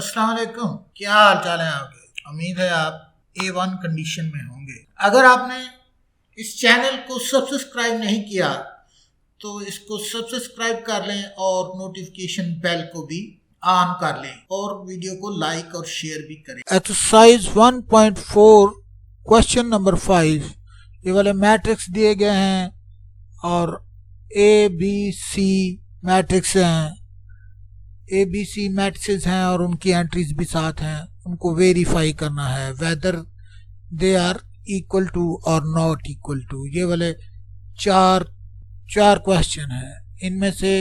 अस्सलाम वालेकुम, क्या हाल चाल है आपके। उम्मीद है आप A1 कंडीशन में होंगे। अगर आपने इस चैनल को सब्सक्राइब नहीं किया तो इसको सब्सक्राइब कर लें और नोटिफिकेशन बेल को भी ऑन कर लें और वीडियो को लाइक और शेयर भी करें। एक्सरसाइज 1.4 क्वेश्चन नंबर 5, ये वाले मैट्रिक्स दिए गए हैं और ABC मैट्रिक्स हैं, ABC मैट्रिक्स हैं और उनकी एंट्रीज भी साथ हैं। उनको वेरीफाई करना है whether they are equal to और नॉट इक्वल टू। ये वाले चार क्वेश्चन है। इनमें से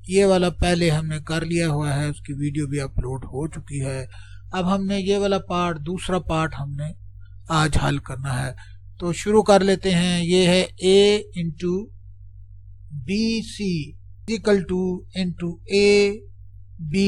ये वाला पहले हमने कर लिया हुआ है, उसकी वीडियो भी अपलोड हो चुकी है। अब हमने ये वाला पार्ट, दूसरा पार्ट हमने आज हल करना है। तो शुरू कर लेते हैं। ये है A into BC equal two into A B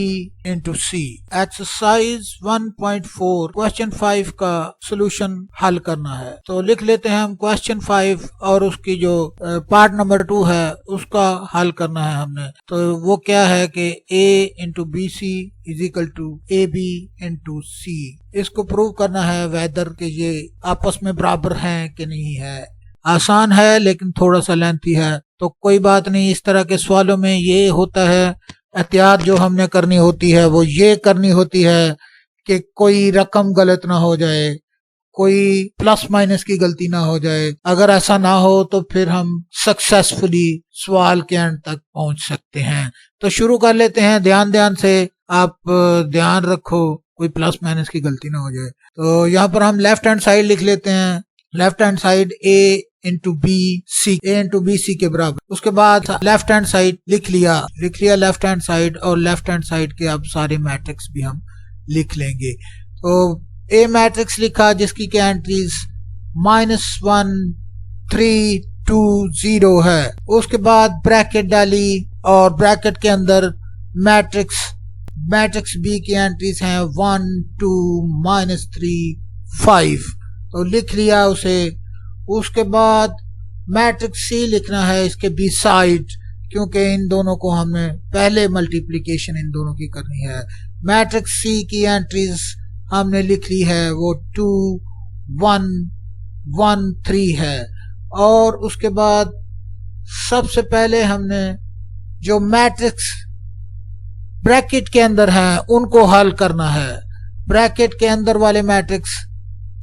into C। Exercise 1.4 question 5 का सोल्यूशन हल करना है। तो लिख लेते हैं हम क्वेश्चन 5 और उसकी जो पार्ट नंबर 2 है उसका हल करना है हमने। तो वो क्या है कि A into BC is equal to AB into C। इसको प्रूव करना है वेदर के ये आपस में बराबर हैं कि नहीं है। आसान है लेकिन थोड़ा सा लेंथी है, तो कोई बात नहीं। इस तरह के सवालों में ये होता है, एहतियात जो हमने करनी होती है वो ये करनी होती है कि कोई रकम गलत ना हो जाए, कोई प्लस माइनस की गलती ना हो जाए। अगर ऐसा ना हो तो फिर हम सक्सेसफुली सवाल के अंत तक पहुंच सकते हैं। तो शुरू कर लेते हैं। ध्यान से आप ध्यान रखो कोई प्लस माइनस की गलती ना हो जाए। तो यहाँ पर हम लेफ्ट हैंड साइड लिख लेते हैं। Left hand side A into BC, A into BC के बराबर। उसके बाद लेफ्ट हैंड साइड लिख लिया लेफ्ट हैंड साइड, और लेफ्ट हैंड साइड के अब सारे मैट्रिक्स भी हम लिख लेंगे। तो A मैट्रिक्स लिखा जिसकी के एंट्रीज -1 3 2 0 है। उसके बाद ब्रैकेट डाली और ब्रैकेट के अंदर मैट्रिक्स B की एंट्रीज हैं 1 2 -3 5, तो लिख लिया उसे। उसके बाद मैट्रिक्स C लिखना है इसके बी साइड, क्योंकि इन दोनों को हमने पहले मल्टीप्लिकेशन इन दोनों की करनी है। मैट्रिक्स C की एंट्रीज हमने लिख ली है, वो 2 1 1 3 है। और उसके बाद सबसे पहले हमने जो मैट्रिक्स ब्रैकेट के अंदर हैं उनको हल करना है। ब्रैकेट के अंदर वाले मैट्रिक्स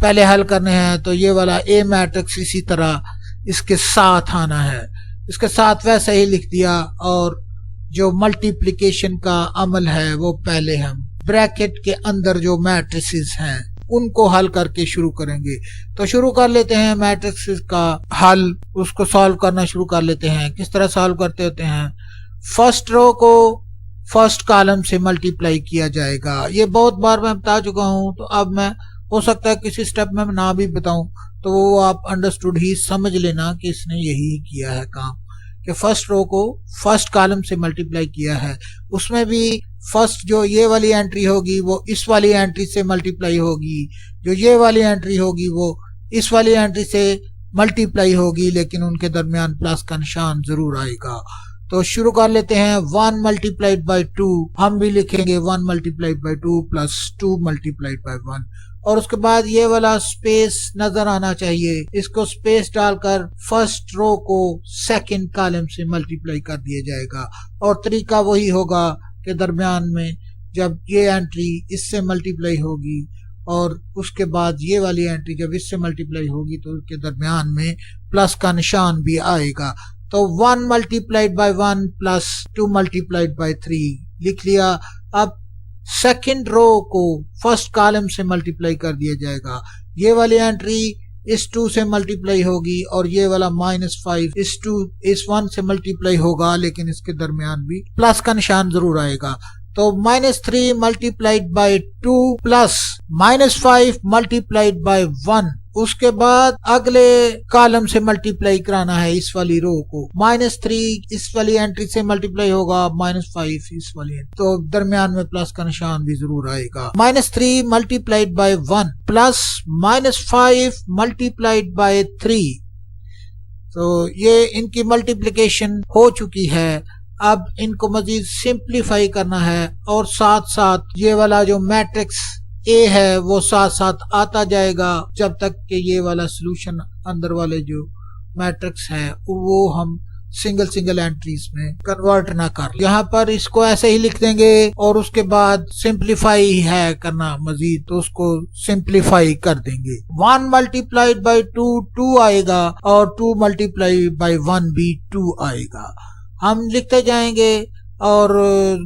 पहले हल करने हैं। तो ये वाला A मैट्रिक्स इसी तरह इसके साथ आना है, इसके साथ वैसे ही लिख दिया। और जो मल्टीप्लिकेशन का अमल है वो पहले हम ब्रैकेट के अंदर जो मैट्रिसेस हैं उनको हल करके शुरू करेंगे। तो शुरू कर लेते हैं मैट्रिक्स का हल, उसको सॉल्व करना शुरू कर लेते हैं। किस तरह सॉल्व करते होते हैं। फर्स्ट रो को फर्स्ट कॉलम से मल्टीप्लाई किया जाएगा। ये बहुत बार मैं बता चुका हूं, तो अब मैं हो सकता है किसी स्टेप में ना भी बताऊं, तो वो आप अंडरस्टूड ही समझ लेना कि इसने यही किया है काम, कि फर्स्ट रो को फर्स्ट कॉलम से मल्टीप्लाई किया है। उसमें भी फर्स्ट जो ये वाली एंट्री होगी वो इस वाली एंट्री से मल्टीप्लाई होगी, जो ये वाली एंट्री होगी वो इस वाली एंट्री से मल्टीप्लाई होगी, लेकिन उनके दरमियान प्लस का निशान जरूर आएगा। तो शुरू कर लेते हैं। 1 मल्टीप्लाइड बाई 2 हम भी लिखेंगे 1 multiplied by 2 plus 2 multiplied by 1। और उसके बाद ये वाला स्पेस नजर आना चाहिए, इसको स्पेस डालकर फर्स्ट रो को सेकंड कॉलम से मल्टीप्लाई कर दिया जाएगा। और तरीका वही होगा कि दरमियान में जब ये एंट्री इससे मल्टीप्लाई होगी और उसके बाद ये वाली एंट्री जब इससे मल्टीप्लाई होगी तो उसके दरमियान में प्लस का निशान भी आएगा। तो 1 multiplied by 1 plus 2 multiplied by 3 लिख लिया। अब सेकंड रो को फर्स्ट कॉलम से मल्टीप्लाई कर दिया जाएगा। ये वाली एंट्री इस 2 से मल्टीप्लाई होगी और ये वाला -5 इस 1 से मल्टीप्लाई होगा, लेकिन इसके दरमियान भी प्लस का निशान जरूर आएगा। तो -3 multiplied by 2 plus -5 multiplied by 1। उसके बाद अगले कॉलम से मल्टीप्लाई कराना है इस वाली रो को। -3 इस वाली एंट्री से मल्टीप्लाई होगा, -5 इस वाली, तो दरमियान में प्लस का निशान भी जरूर आएगा। -3 multiplied by 1 plus -5 multiplied by 3। तो ये इनकी मल्टीप्लिकेशन हो चुकी है। अब इनको मजीद सिंप्लीफाई करना है और साथ साथ ये वाला जो मैट्रिक्स ए है वो साथ साथ आता जाएगा जब तक कि ये वाला सॉल्यूशन अंदर वाले जो मैट्रिक्स है वो हम सिंगल सिंगल एंट्रीज में कन्वर्ट ना कर। यहाँ पर इसको ऐसे ही लिख देंगे और उसके बाद सिंप्लीफाई है करना मजीद तो उसको सिंप्लीफाई कर देंगे। 1 मल्टीप्लाइड बाई 2 2 आएगा और 2 मल्टीप्लाई बाई 1 भी 2 आएगा। हम लिखते जाएंगे और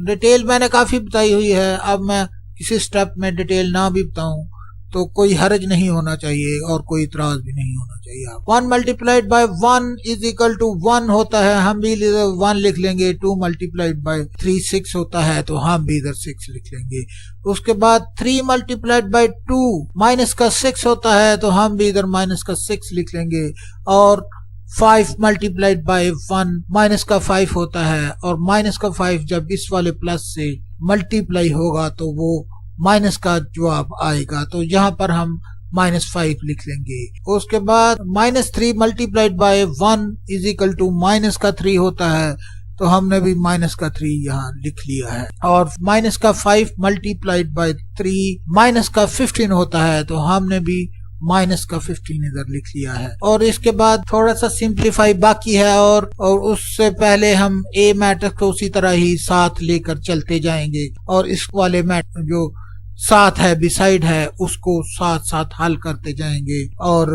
डिटेल मैंने काफी बताई हुई है। अब मैं किसी स्टेप में डिटेल ना भी बताऊं तो कोई हर्ज नहीं होना चाहिए और कोई इतराज भी नहीं होना चाहिए। 1 multiplied by 1 is equal to 1 होता है, हम भी 1 लिख लेंगे। 2 मल्टीप्लाइड बाय 3 6 होता है तो हम भी इधर 6 लिख लेंगे। उसके बाद 3 मल्टीप्लाइड बाय 2 माइनस का 6 होता है तो हम भी इधर माइनस का 6 लिख लेंगे। और 5 मल्टीप्लाइड बाय 1 माइनस का 5 होता है और माइनस का 5 जब इस वाले प्लस से मल्टीप्लाई होगा तो वो माइनस का जवाब आएगा, तो यहाँ पर हम -5 लिख लेंगे। उसके बाद -3 multiplied by 1 is equal to minus का 3 होता है तो हमने भी माइनस का 3 यहाँ लिख लिया है। और माइनस का 5 मल्टीप्लाइड बाय 3 माइनस का 15 होता है तो हमने भी माइनस का 15 इधर लिख लिया है। और इसके बाद थोड़ा सा सिंप्लीफाई बाकी है और उससे पहले हम ए मैट्रिक्स को उसी तरह ही साथ लेकर चलते जाएंगे और इस वाले मैट्रिक्स जो साथ है बिसाइड है उसको साथ साथ हल करते जाएंगे और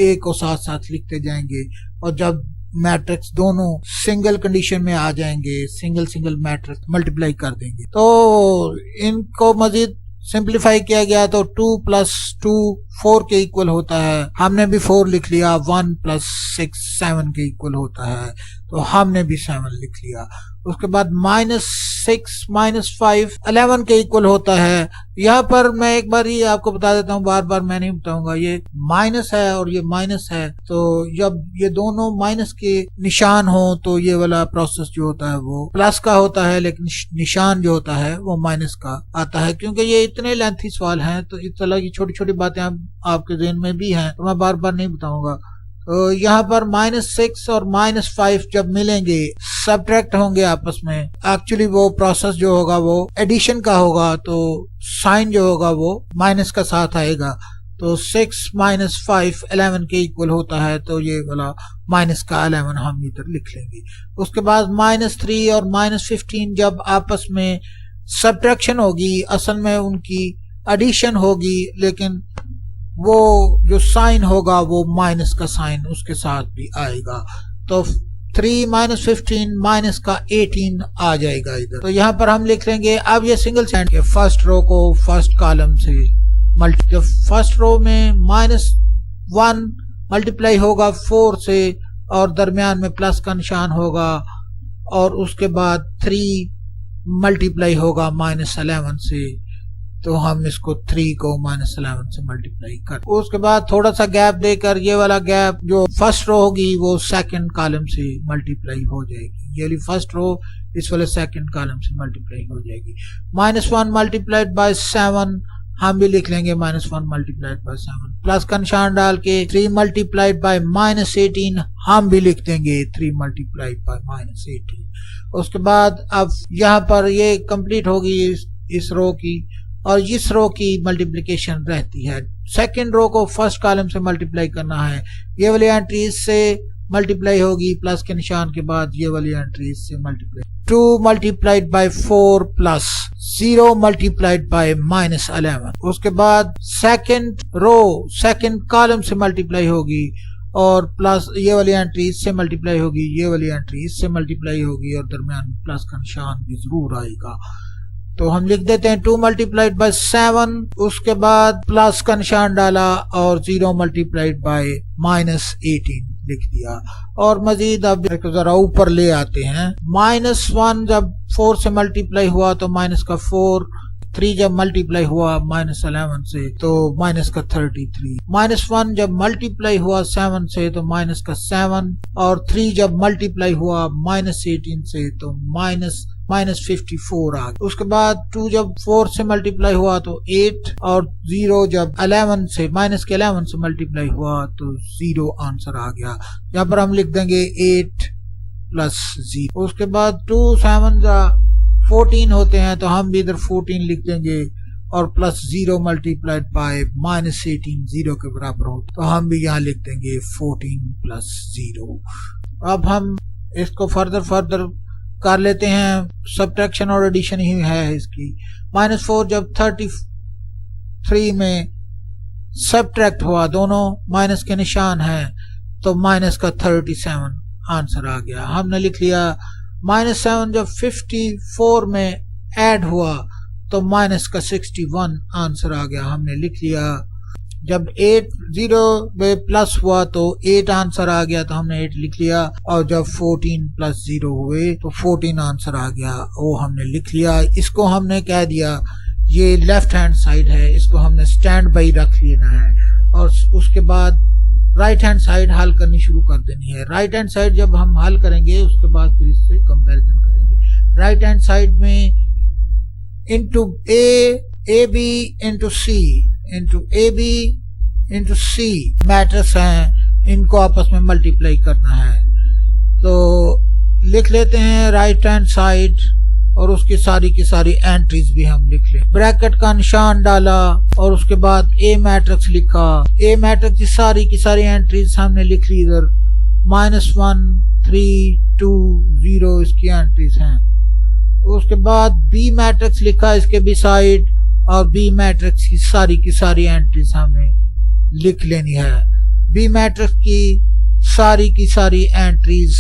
ए को साथ साथ लिखते जाएंगे। और जब मैट्रिक्स दोनों सिंगल कंडीशन में आ जाएंगे सिंगल सिंगल मैट्रिक्स मल्टीप्लाई कर देंगे। तो इनको मजीद सिंप्लीफाई किया गया तो 2 प्लस 2 4 के इक्वल होता है, हमने भी 4 लिख लिया। 1 प्लस 6 7 के इक्वल होता है तो हमने भी 7 लिख लिया। उसके बाद -6 -5 11 के इक्वल होता है। यहाँ पर मैं एक बार ही आपको बता देता हूँ, बार बार मैं नहीं बताऊंगा। ये माइनस है और ये माइनस है तो जब ये दोनों माइनस के निशान हो तो ये वाला प्रोसेस जो होता है वो प्लस का होता है, लेकिन निशान जो होता है वो माइनस का आता है। क्योंकि ये इतने लेंथी सवाल हैं तो इस तरह की छोटी छोटी बातें आपके ज़हन में भी हैं तो मैं बार बार नहीं बताऊंगा। तो यहाँ पर -6 और -5 जब मिलेंगे सब्ट्रैक्ट होंगे आपस में, एक्चुअली वो प्रोसेस जो होगा वो एडिशन का होगा तो साइन जो होगा वो माइनस का साथ आएगा। तो 6 - 5 11 के इक्वल होता है तो ये वाला माइनस का 11 हम इधर लिख लेंगे। उसके बाद -3 और -15 जब आपस में सब्ट्रैक्शन होगी, असल में उनकी एडिशन होगी, लेकिन वो जो साइन होगा वो माइनस का साइन उसके साथ भी आएगा। तो 3 - 15 माइनस का 18 आ जाएगा इधर। तो यहाँ पर हम लिख लेंगे। अब ये सिंगल साइन के फर्स्ट रो को फर्स्ट कॉलम से तो फर्स्ट रो में -1 मल्टीप्लाई होगा 4 से और दरमियान में प्लस का निशान होगा और उसके बाद 3 मल्टीप्लाई होगा -11 से तो हम इसको 3 को -11 से मल्टीप्लाई कर। उसके बाद थोड़ा सा गैप देकर ये वाला गैप जो फर्स्ट रो होगी वो सेकंड कॉलम से मल्टीप्लाई हो जाएगी। ये वाली फर्स्ट रो इस वाले सेकंड कॉलम से मल्टीप्लाई हो जाएगी। -1 मल्टीप्लाइड बाय 7 हम भी लिख लेंगे -1 मल्टीप्लाइड बाय 7 प्लस का निशान डाल के 3 मल्टीप्लाइड बाय -18 हम भी लिख देंगे 3 मल्टीप्लाइड बाय -18। उसके बाद अब यहाँ पर ये कंप्लीट होगी इस रो की और इस रो की मल्टीप्लिकेशन रहती है। सेकंड रो को फर्स्ट कॉलम से मल्टीप्लाई करना है। ये वाली एंट्री इससे मल्टीप्लाई होगी प्लस के निशान के बाद ये वाली एंट्री इससे multiply. 2 multiplied by 4 plus 0 multiplied by -11। उसके बाद सेकंड रो सेकंड कॉलम से मल्टीप्लाई होगी और प्लस ये वाली एंट्री इससे मल्टीप्लाई होगी, ये वाली एंट्री इससे मल्टीप्लाई होगी और दरमियान में प्लस का निशान भी जरूर आएगा। तो हम लिख देते हैं 2 मल्टीप्लाइड बाय 7, उसके बाद प्लस का निशान डाला और 0 मल्टीप्लाइड बाय -18 लिख दिया। और मजीद अब जरा ऊपर ले आते हैं। -1 जब 4 से मल्टीप्लाई हुआ तो माइनस का 4, 3 जब मल्टीप्लाई हुआ -11 से तो माइनस का 33, -1 जब मल्टीप्लाई हुआ 7 से तो माइनस का 7 और 3 जब मल्टीप्लाई हुआ -18 से तो -54 आ गया। उसके बाद 2 जब 4 से मल्टीप्लाई हुआ तो 8 और 0 जब 11 से -11 से मल्टीप्लाई हुआ तो 0 आंसर आ गया। यहाँ पर हम लिख देंगे 8 प्लस 0। उसके बाद 2 7 14 होते हैं तो हम भी इधर 14 लिख देंगे और प्लस 0 मल्टीप्लाइड बाय माइनस 18 0 के बराबर हो तो हम भी यहाँ लिख देंगे 14 प्लस 0। अब हम इसको फर्दर कर लेते हैं, सब्ट्रैक्शन और एडिशन ही है इसकी। -4 जब 33 में सब्ट्रैक्ट हुआ, दोनों माइनस के निशान हैं, तो माइनस का 37 आंसर आ गया। हमने लिख लिया -7 जब 54 में ऐड हुआ तो माइनस का 61 आंसर आ गया, हमने लिख लिया। जब 8 0 में प्लस हुआ तो 8 आंसर आ गया, तो हमने 8 लिख लिया। और जब 14 प्लस 0 हुए तो 14 आंसर आ गया, वो हमने लिख लिया। इसको हमने कह दिया ये लेफ्ट हैंड साइड है, इसको हमने स्टैंड बाई रख लेना है और उसके बाद राइट हैंड साइड हल करनी शुरू कर देनी है। राइट हैंड साइड जब हम हल करेंगे उसके बाद फिर इससे कंपैरिजन करेंगे। राइट हैंड साइड में into A B into C matrix हैं, इनको आपस में मल्टीप्लाई करना है। तो लिख लेते हैं राइट हैंड साइड और उसकी सारी की सारी एंट्रीज भी हम लिख लें। ब्रैकेट का निशान डाला और उसके बाद ए मैट्रिक्स लिखा। ए मैट्रिक्स की सारी एंट्रीज हमने लिख ली इधर। -1 3 2 0 इसकी एंट्रीज हैं। उसके बाद बी मैट्रिक्स लिखा इसके भी साइड और बी मैट्रिक्स की सारी एंट्रीज हमें लिख लेनी है। बी मैट्रिक्स की सारी एंट्रीज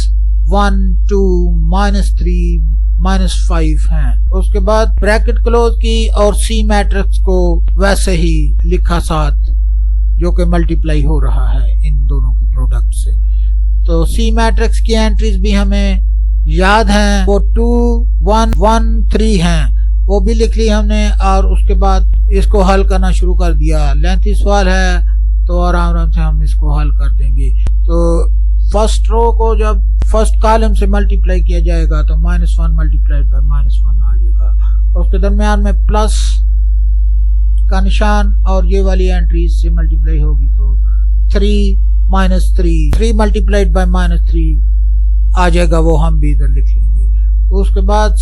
1 2 -3 -5 हैं। उसके बाद ब्रैकेट क्लोज की और सी मैट्रिक्स को वैसे ही लिखा साथ, जो कि मल्टीप्लाई हो रहा है इन दोनों के प्रोडक्ट से। तो सी मैट्रिक्स की एंट्रीज भी हमें याद हैं, वो 2 1 1 3 हैं, वो भी लिख ली हमने। और उसके बाद इसको हल करना शुरू कर दिया। लेंथी सवाल है तो आराम से हम इसको हल कर देंगे। तो फर्स्ट रो को जब फर्स्ट कॉलम से मल्टीप्लाई किया जाएगा तो -1 मल्टीप्लाइड बाय -1 आ जाएगा। उसके दरमियान में प्लस का निशान और ये वाली एंट्री से मल्टीप्लाई होगी तो 3 मल्टीप्लाइड बाय -3 आ जाएगा, वो हम भी इधर लिख लेंगे। तो उसके बाद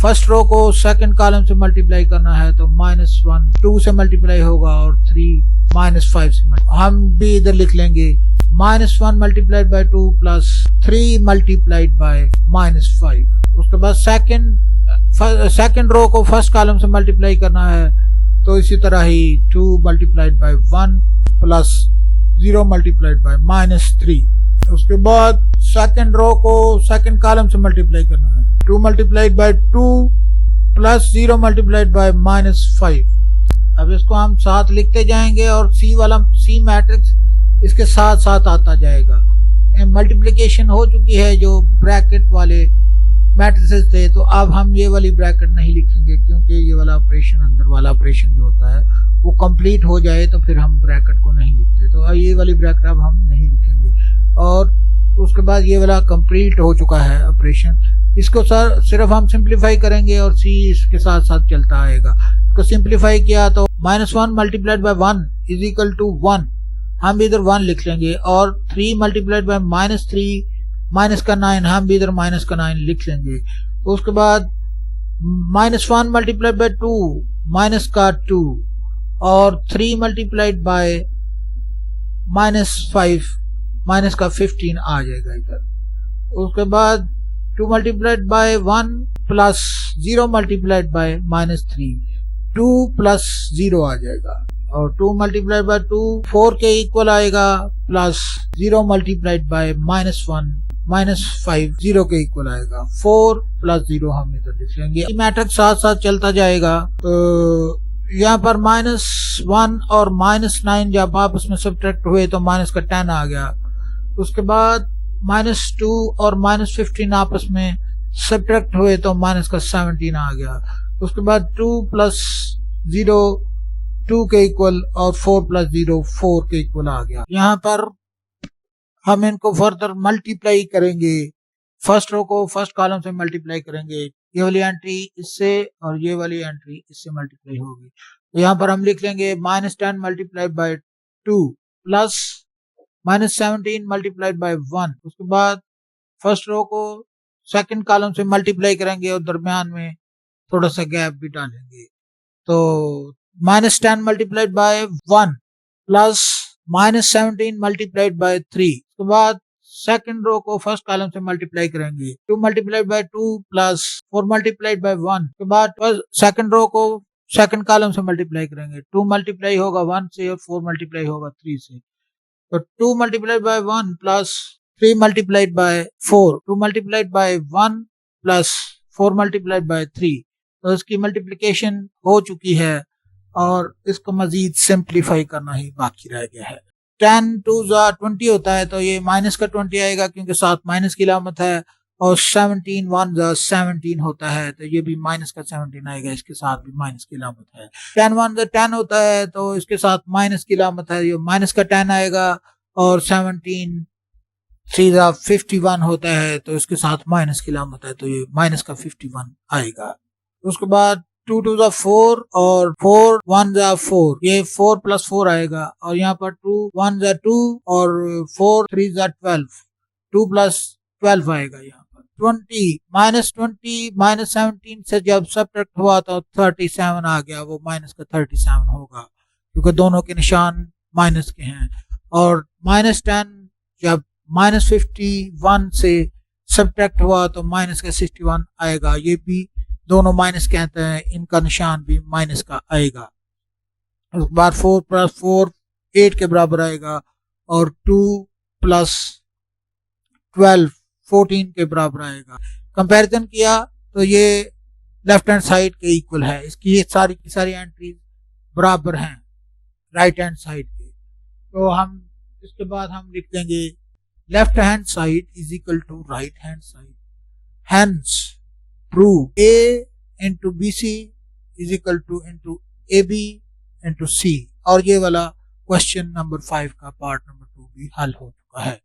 फर्स्ट रो को सेकंड कॉलम से मल्टीप्लाई करना है तो -1 2 से मल्टीप्लाई होगा और 3 -5 से हम भी इधर लिख लेंगे। -1 multiplied bye 2 plus 3 multiplied bye -5। उसके बाद सेकंड रो को फर्स्ट कॉलम से मल्टीप्लाई करना है तो इसी तरह ही 2 multiplied by 1 plus 0 multiplied by -3। उसके बाद सेकंड रो को सेकंड कॉलम से मल्टीप्लाई करना है 2 multiplied by 2 plus 0 multiplied by -5। अब इसको हम साथ लिखते जाएंगे और सी मैट्रिक्स इसके साथ साथ आता जाएगा। मल्टीप्लिकेशन हो चुकी है जो ब्रैकेट वाले मैट्रिसेस थे, तो अब हम ये वाली ब्रैकेट नहीं लिखेंगे क्योंकि ये वाला ऑपरेशन, अंदर वाला ऑपरेशन जो होता है वो कंप्लीट हो जाए तो फिर हम ब्रैकेट को नहीं लिखते। तो ये वाली ब्रैकेट अब हम नहीं लिखेंगे। और उसके बाद ये वाला कंप्लीट हो चुका है ऑपरेशन, इसको सिर्फ हम सिंप्लीफाई करेंगे और सी इसके साथ साथ चलता आएगा। इसको सिंप्लीफाई किया तो -1 multiplied by 1 is equal to 1, हम भी इधर 1 लिख लेंगे। और 3 मल्टीप्लाइड बाय -3 माइनस का 9, हम भी इधर माइनस का 9 लिख लेंगे। उसके बाद -1 मल्टीप्लाइड बाय 2 माइनस का 2 और 3 मल्टीप्लाइड बाय -5 माइनस का 15 आ जाएगा इधर। उसके बाद 2 multiplied by 1 plus 0 multiplied by -3 2 plus 0 आ जाएगा। और 2 मल्टीप्लाइड बाय 2 4 के इक्वल आएगा प्लस 0 मल्टीप्लाइड बाय -1 -5 0 के इक्वल आएगा। 4 प्लस 0 हम इधर लिख लेंगे। मैट्रिक्स साथ साथ चलता जाएगा। तो यहाँ पर -1 और -9 जब आपस में सब्ट्रैक्ट हुए तो माइनस का 10 आ गया। उसके बाद -2 और -15 आपस में सब्ट्रैक्ट हुए तो माइनस का 17 आ गया। उसके बाद 2 प्लस 0 2 के इक्वल और 4 प्लस 0 4 के इक्वल आ गया। यहाँ पर हम इनको फर्दर मल्टीप्लाई करेंगे। फर्स्ट रो को फर्स्ट कॉलम से मल्टीप्लाई करेंगे। ये वाली एंट्री इससे और ये वाली एंट्री इससे मल्टीप्लाई होगी। तो यहाँ पर हम लिख लेंगे -10 multiplied by 2 plus -17 multiplied by 1। उसके बाद फर्स्ट रो को सेकंड कॉलम से मल्टीप्लाई करेंगे और दरमियान में थोड़ा सा गैप भी डालेंगे। तो -10 multiplied by 1 plus -17 multiplied by 3। उसके बाद सेकंड रो को फर्स्ट कॉलम से मल्टीप्लाई करेंगे, 2 multiplied by 2 plus 4 multiplied by 1। उसके बाद सेकंड रो को सेकंड कॉलम से मल्टीप्लाई करेंगे, 2 मल्टीप्लाई होगा 1 से और 4 मल्टीप्लाई होगा 3 से। तो 2 multiplied by 1 plus 3 multiplied bye 4, 2 multiplied by 1 plus 4 multiplied by 3। तो इसकी मल्टीप्लिकेशन हो चुकी है और इसको मजीद सिंप्लीफाई करना ही बाकी रह गया है। 10 2 20 होता है, तो ये माइनस का 20 आएगा क्योंकि साथ माइनस की अलामत है, और 17 1 17 होता है, तो ये भी माइनस का 17 आएगा, इसके साथ भी माइनस की अलामत है। 10 1 10 होता है, तो इसके साथ माइनस की अलामत है, ये माइनस का 10 आएगा, और 17 3 51 होता है, तो इसके साथ माइनस की अलामत है, तो ये माइनस का 51 आएगा। उसके बाद 2 2 4 और 4 1 4, ये 4 प्लस 4 आएगा, और यहाँ पर 2 1 2 और 4 3 12, 2 प्लस 12 आएगा। यहाँ पर 20 माइनस 17 से जब सब्ट्रैक्ट हुआ तो 37 आ गया, वो माइनस का 37 होगा क्योंकि दोनों के निशान माइनस के हैं। और -10 जब -51 से सब्ट्रैक्ट हुआ तो माइनस का 61 आएगा, ये भी दोनों माइनस कहते हैं, इनका निशान भी माइनस का आएगा। उसके बाद 4 प्लस 4 8 के बराबर आएगा, और 2 प्लस 12 14 के बराबर आएगा। कंपैरिजन किया तो ये लेफ्ट हैंड साइड के इक्वल है, इसकी सारी की सारी एंट्रीज बराबर हैं राइट हैंड साइड के। तो हम इसके बाद हम लिख देंगे left hand side is equal to right hand side, hence prove A into BC is equal to into AB into C। और ये वाला क्वेश्चन नंबर 5 का पार्ट नंबर 2 भी हल हो चुका है।